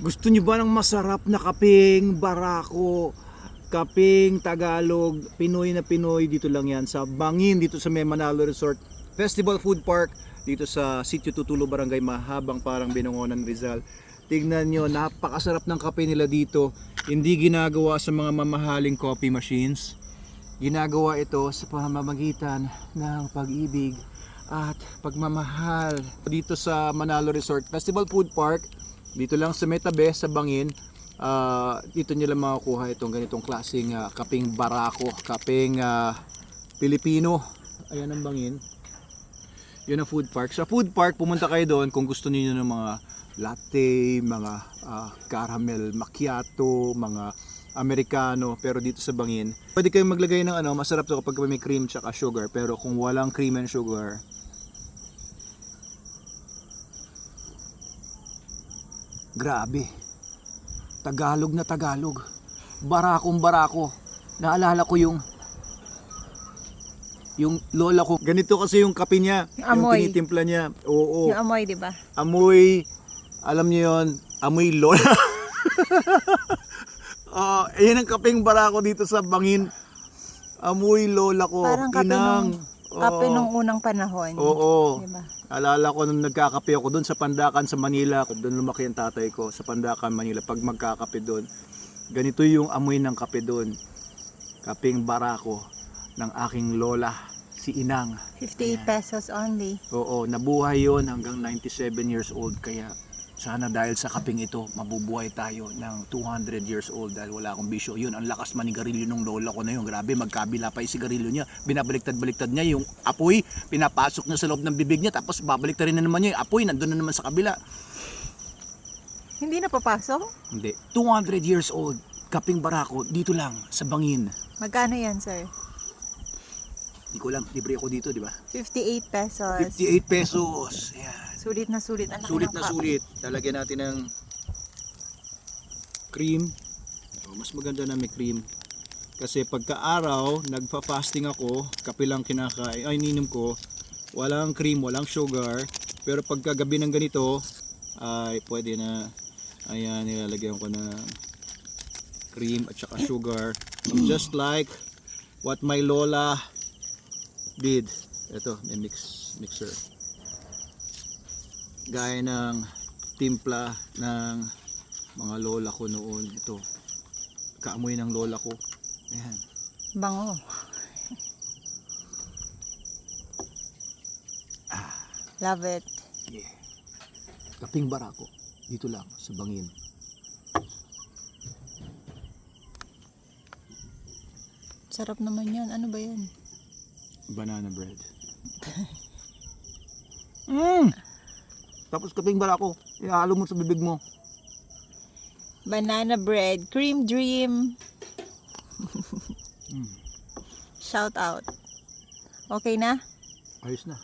Gusto niyo ba ng masarap na kapeng barako, kapeng Tagalog, Pinoy na Pinoy? Dito lang yan sa Bangin, dito sa May Manalo Resort Festival Food Park, dito sa Sitio Tutulo, Barangay Mahabang, Parang Binangonan, Rizal. Tignan nyo, napakasarap ng kape nila dito. Hindi ginagawa sa mga mamahaling coffee machines. Ginagawa ito sa pamamagitan ng pag-ibig at pagmamahal. Dito sa Manalo Resort Festival Food Park, dito lang sa Metabe, sa Bangin, dito nyo lang makukuha itong ganitong klaseng kapeng barako, kapeng Pilipino. Ayan ang Bangin. Yun ang food park. Sa food park, pumunta kayo doon kung gusto niyo ng mga latte, mga caramel macchiato, mga Americano. Pero dito sa Bangin, pwede kayong maglagay ng masarap to kapag may cream tsaka sugar. Pero kung walang cream and sugar, grabe. Tagalog na Tagalog. Barakong barako. Naalala ko yung lola ko. Ganito kasi yung kape niya. Yung Amoy. tinitimpla niya. Oo. Yung amoy, di ba? Amoy, alam niyo yon, amoy lola. Ayan ang kapeng barako dito sa Bangin. Amoy lola ko. Parang kape Inang. Kape nung unang panahon. Oo. Diba? Alala ko nung nagkakape ako doon sa Pandakan sa Manila. Doon lumaki ang tatay ko sa Pandakan, Manila. Pag magkakape doon, ganito yung amoy ng kape doon. Kapeng barako ng aking lola, si Inang. 58 pesos only. Oo, nabuhay yon hanggang 97 years old. Kaya sana dahil sa kapeng ito, mabubuhay tayo ng 200 years old dahil wala akong bisyo. Yun, ang lakas manigarilyo ng lola ko na yun. Grabe, magkabila pa yung sigarilyo niya. Binabaliktad-baliktad niya yung apoy, pinapasok niya sa loob ng bibig niya, tapos babaliktad rin na naman niya yung apoy, nandun na naman sa kabila. Hindi na papasok? Hindi, 200 years old, kapeng barako, dito lang, sa Bangin. Magkano yan, sir? Hindi ko lang, libre ako dito, di ba? 58 pesos. 58 pesos. Ayan. Sulit na sulit. Ang laki Sulit ng na cup. sulit. Talagyan natin ng cream. Mas maganda na may cream. Kasi pagka-araw, nagfa-fasting ako, kape lang kinakain, ay ininom ko, walang cream, walang sugar. Pero pagkagabi ng ganito, ay pwede na, ayan, nilalagyan ko na cream at saka sugar. Just like what my lola did. Ito, may mixer. Gaya ng timpla ng mga lola ko noon. Ito, kaamoy ng lola ko. Ayan. Bango. Love it. Yeah. Kaping barako. Dito lang, sa Bangin. Sarap naman yan. Ano ba yan? Banana bread. Tapos kaping barako, ihalo mo sa bibig mo. Banana bread. Cream dream. Shout out. Okay na? Ayos na.